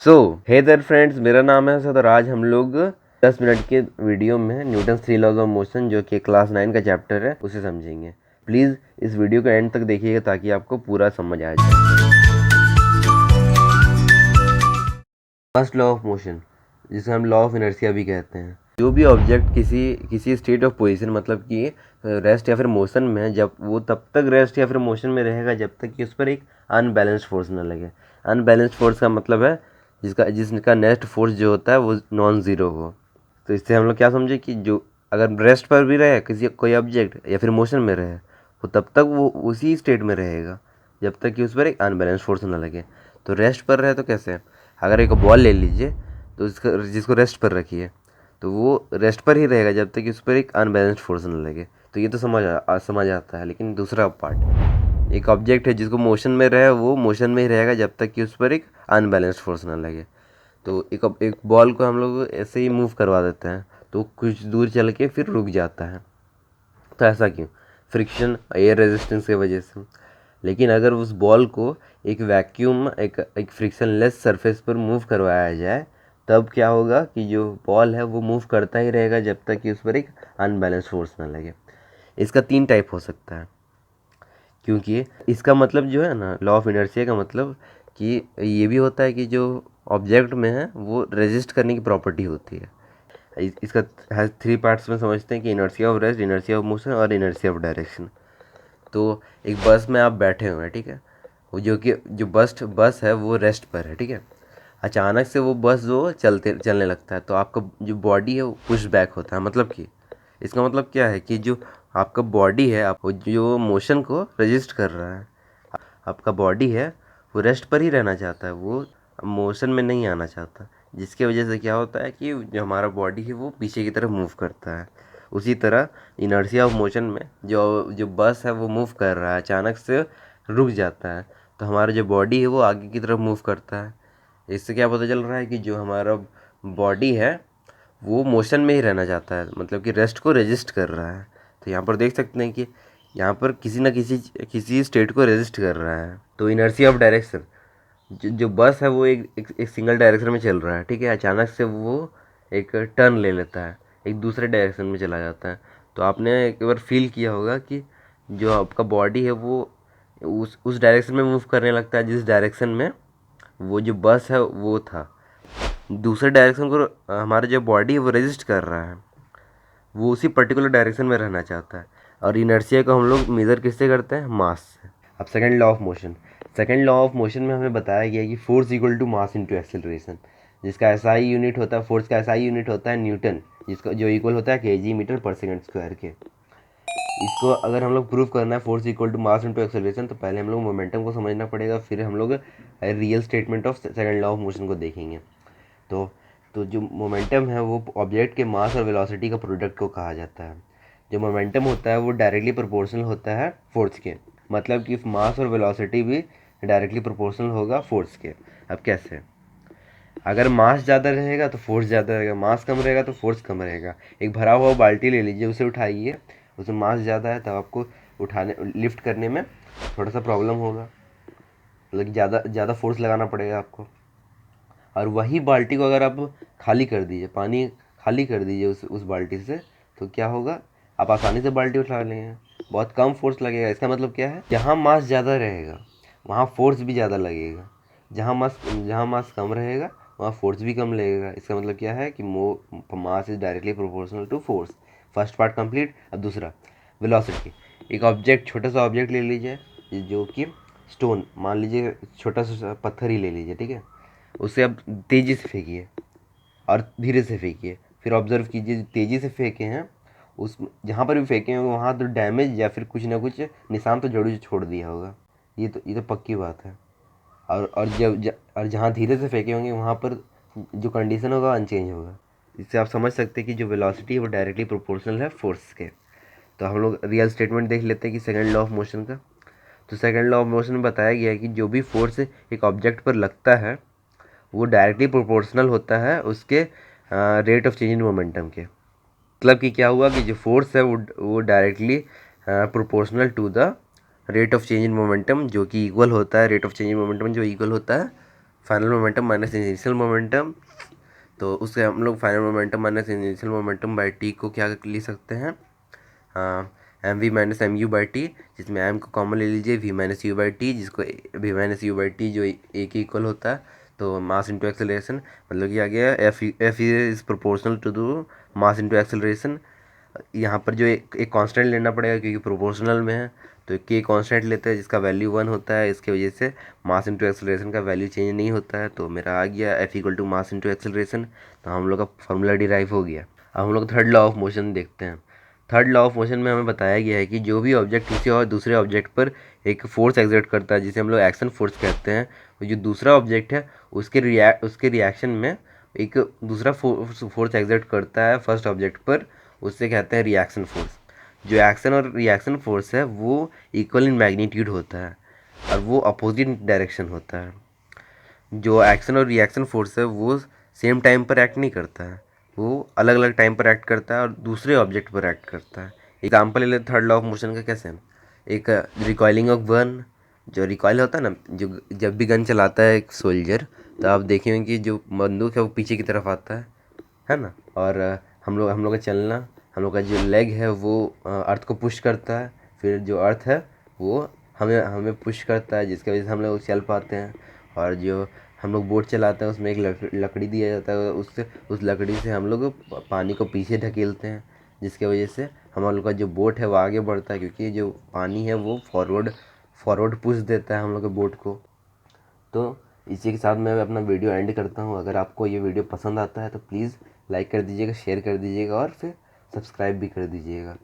So hey their friends, मेरा नाम है सदर। आज हम लोग 10 मिनट के वीडियो में न्यूटन 3 लॉज ऑफ मोशन जो कि क्लास 9 का चैप्टर है उसे समझेंगे। प्लीज़ इस वीडियो को एंड तक देखिएगा ताकि आपको पूरा समझ आ जाए। फर्स्ट लॉ ऑफ मोशन, जिसे हम लॉ ऑफ इनर्शिया भी कहते हैं। जो भी ऑब्जेक्ट किसी स्टेट ऑफ पोजीशन मतलब कि रेस्ट या फिर मोशन में है, जब वो तब तक रेस्ट या फिर मोशन में रहेगा जब तक कि उस पर एक अनबैलेंस्ड फोर्स न लगे। अनबैलेंस्ड फोर्स का मतलब है जिसका नेट फोर्स जो होता है वो नॉन ज़ीरो हो। तो इससे हम लोग क्या समझे कि जो अगर रेस्ट पर भी रहे कोई ऑब्जेक्ट या फिर मोशन में रहे, वो तब तक वो उसी स्टेट में रहेगा जब तक कि उस पर एक अनबैलेंस्ड फोर्स न लगे। तो रेस्ट पर रहे तो कैसे, अगर एक बॉल ले लीजिए तो जिसको रेस्ट पर रखिए तो वो रेस्ट पर ही रहेगा जब तक कि उस पर एक अनबैलेंस्ड फोर्स न लगे। तो ये तो समझ आता है। लेकिन दूसरा पार्ट, एक ऑब्जेक्ट है जिसको मोशन में रहे, वो मोशन में ही रहेगा जब तक कि उस पर एक अनबैलेंस्ड फोर्स न लगे। तो एक बॉल को हम लोग ऐसे ही मूव करवा देते हैं तो कुछ दूर चल के फिर रुक जाता है। तो ऐसा क्यों? फ्रिक्शन, एयर रेजिस्टेंस की वजह से। लेकिन अगर उस बॉल को एक वैक्यूम एक फ्रिक्शनलेस सरफेस पर मूव करवाया जाए तब क्या होगा कि जो बॉल है वो मूव करता ही रहेगा जब तक कि उस पर एक अनबैलेंस फोर्स ना लगे। इसका 3 टाइप हो सकता है, क्योंकि इसका मतलब जो है ना, लॉ ऑफ इनर्शिया का मतलब कि ये भी होता है कि जो ऑब्जेक्ट में है वो रेजिस्ट करने की प्रॉपर्टी होती है। इसका 3 पार्ट्स में समझते हैं कि inertia of rest, inertia of motion और इनर्शिया ऑफ डायरेक्शन। तो एक बस में आप बैठे हुए हैं, ठीक है, वो जो बस है वो रेस्ट पर है, ठीक है। अचानक से वो बस जो चलने लगता है तो आपका जो बॉडी है वो पुश बैक होता है। मतलब कि इसका मतलब क्या है कि जो आपका बॉडी है आप जो मोशन को रजिस्ट कर रहा है, आपका बॉडी है वो रेस्ट पर ही रहना चाहता है, वो मोशन में नहीं आना चाहता। जिसकी वजह से क्या होता है कि जो हमारा बॉडी है वो पीछे की तरफ मूव करता है। उसी तरह इनर्शिया ऑफ मोशन में जो जो बस है वो मूव कर रहा है, अचानक से रुक जाता है तो हमारा जो बॉडी है वो आगे की तरफ मूव करता है। इससे क्या पता चल रहा है कि जो हमारा बॉडी है वो मोशन में ही रहना चाहता है, मतलब कि रेस्ट को रेजिस्ट कर रहा है। तो यहाँ पर देख सकते हैं कि यहाँ पर किसी न किसी स्टेट को रेजिस्ट कर रहा है। तो इनर्शिया ऑफ डायरेक्शन, जो बस है वो एक सिंगल डायरेक्शन में चल रहा है, ठीक है। अचानक से वो एक टर्न ले लेता है, एक दूसरे डायरेक्शन में चला जाता है। तो आपने एक बार फील किया होगा कि जो आपका बॉडी है वो उस डायरेक्शन में मूव करने लगता है जिस डायरेक्शन में वो जो बस है वो था। दूसरे डायरेक्शन को हमारा जो बॉडी है वो रेजिस्ट कर रहा है, वो उसी पर्टिकुलर डायरेक्शन में रहना चाहता है। और इनर्शिया को हम लोग मेज़र किससे करते हैं? मास से। अब second law of motion, second law of motion में हमें बताया गया है कि force equal to mass into acceleration, जिसका एसआई यूनिट होता है, फोर्स का एसआई यूनिट होता है न्यूटन, जिसका जो इक्वल होता है केजी मीटर पर सेकंड स्क्वायर के। इसको अगर हम लोग प्रूव करना है force equal to mass into acceleration, तो पहले हम लोग मोमेंटम को समझना पड़ेगा, फिर हम लोग real statement of second law of motion को देखेंगे। तो तो जो मोमेंटम है वो ऑब्जेक्ट के मास और वेलोसिटी का प्रोडक्ट को कहा जाता है। जो मोमेंटम होता है वो डायरेक्टली प्रोपोर्शनल होता है फोर्स के, मतलब कि मास और वेलोसिटी भी डायरेक्टली प्रोपोर्शनल होगा फोर्स के। अब कैसे? अगर मास ज़्यादा रहेगा तो फोर्स ज़्यादा रहेगा, मास कम रहेगा तो फोर्स कम रहेगा। एक भरा हुआ बाल्टी ले लीजिए, उसे उठाइए, उसमें मास ज़्यादा है तब आपको उठाने लिफ्ट करने में थोड़ा सा प्रॉब्लम होगा, मतलब ज़्यादा ज़्यादा फोर्स लगाना पड़ेगा आपको। और वही बाल्टी को अगर आप खाली कर दीजिए, पानी खाली कर दीजिए उस बाल्टी से, तो क्या होगा? आप आसानी से बाल्टी उठा लेंगे, बहुत कम फोर्स लगेगा। इसका मतलब क्या है? जहाँ मास ज़्यादा रहेगा वहाँ फोर्स भी ज़्यादा लगेगा, जहाँ मास कम रहेगा वहाँ फोर्स भी कम लगेगा। इसका मतलब क्या है कि mass is directly proportional to force. First part complete. अब दूसरा, वेलोसिटी। एक ऑब्जेक्ट, छोटा सा ऑब्जेक्ट ले लीजिए, जो कि स्टोन मान लीजिए, छोटा सा पत्थर ही ले लीजिए, ठीक है। उसे आप तेज़ी से फेंकिए और धीरे से फेंकिए, फिर ऑब्जर्व कीजिए तेज़ी से फेंके हैं, उस जहाँ पर भी फेंके हैं वहाँ तो डैमेज या फिर कुछ ना कुछ निशान तो जरूर छोड़ दिया होगा। ये तो पक्की बात है। और जहाँ धीरे से फेंके होंगे वहाँ पर जो कंडीशन होगा अनचेंज होगा। इससे आप समझ सकते हैं कि जो वेलोसिटी है वो डायरेक्टली प्रोपोर्शनल है फोर्स के। तो हम लोग रियल स्टेटमेंट देख लेते हैं कि सेकंड लॉ ऑफ मोशन का। तो सेकंड लॉ ऑफ मोशन में बताया गया है कि जो भी फोर्स एक ऑब्जेक्ट पर लगता है वो डायरेक्टली प्रोपोर्शनल होता है उसके rate of change in momentum के। मतलब कि क्या हुआ कि जो फोर्स है वो directly proportional to the rate of change in momentum, जो कि इक्वल होता है, rate of change in momentum जो इक्वल होता है final momentum minus initial momentum, तो उससे हम लोग final momentum minus initial momentum by T को क्या लिख सकते हैं, M V minus M U by T, जिसमें एम को कॉमन ले लीजिए, V minus U by T, जिसको V minus U by T जो ए के इक्वल होता है, तो मास इंटू एक्सेलरेशन, मतलब कि आ गया F is proportional to the mass into acceleration. यहाँ पर जो एक कांस्टेंट लेना पड़ेगा क्योंकि प्रोपोर्शनल में है, तो के कांस्टेंट लेते हैं जिसका वैल्यू 1 होता है, इसके वजह से मास इंटू एक्सेलरेशन का वैल्यू चेंज नहीं होता है, तो मेरा आ गया F equal to mass into acceleration. तो हम लोग का फॉर्मूला डिराइव हो गया। अब हम लोग थर्ड लॉ ऑफ मोशन देखते हैं। थर्ड लॉ ऑफ मोशन में हमें बताया गया है कि जो भी ऑब्जेक्ट किसी और दूसरे ऑब्जेक्ट पर एक फोर्स एग्जर्ट करता है, जिसे हम लोग एक्शन फोर्स कहते हैं, और जो दूसरा ऑब्जेक्ट है उसके रिएक्शन में एक दूसरा फोर्स एग्जर्ट करता है फर्स्ट ऑब्जेक्ट पर, उससे कहते हैं रिएक्शन फोर्स। जो एक्शन और रिएक्शन फोर्स है वो इक्वल इन मैग्नीट्यूड होता है और वो अपोजिट डायरेक्शन होता है। जो एक्शन और रिएक्शन फोर्स है वो सेम टाइम पर एक्ट नहीं करता है, वो अलग अलग टाइम पर एक्ट करता है और दूसरे ऑब्जेक्ट पर एक्ट करता है। एग्जाम्पल ले लेते थर्ड लॉ ऑफ मोशन का। कैसे? एक रिकॉइलिंग ऑफ गन, जो रिकॉइल होता है ना, जो जब भी गन चलाता है एक सोल्जर, तो आप देखेंगे कि जो बंदूक है वो पीछे की तरफ आता है ना, और हम लोग का चलना, हम लोग का जो लेग है वो अर्थ को पुश करता है, फिर जो अर्थ है वो हमें हमें पुश करता है, जिसकी वजह से हम लोग चल पाते हैं। और जो हम लोग बोट चलाते हैं उसमें एक लकड़ी दिया जाता है, उससे उस लकड़ी से हम लोग पानी को पीछे ढकेलते हैं, जिसके वजह से हम लोग का जो बोट है वो आगे बढ़ता है, क्योंकि जो पानी है वो फॉरवर्ड फॉरवर्ड पुश देता है हम लोग के बोट को। तो इसी के साथ मैं अपना वीडियो एंड करता हूँ। अगर आपको ये वीडियो पसंद आता है तो प्लीज़ लाइक कर दीजिएगा, शेयर कर दीजिएगा और फिर सब्सक्राइब भी कर दीजिएगा।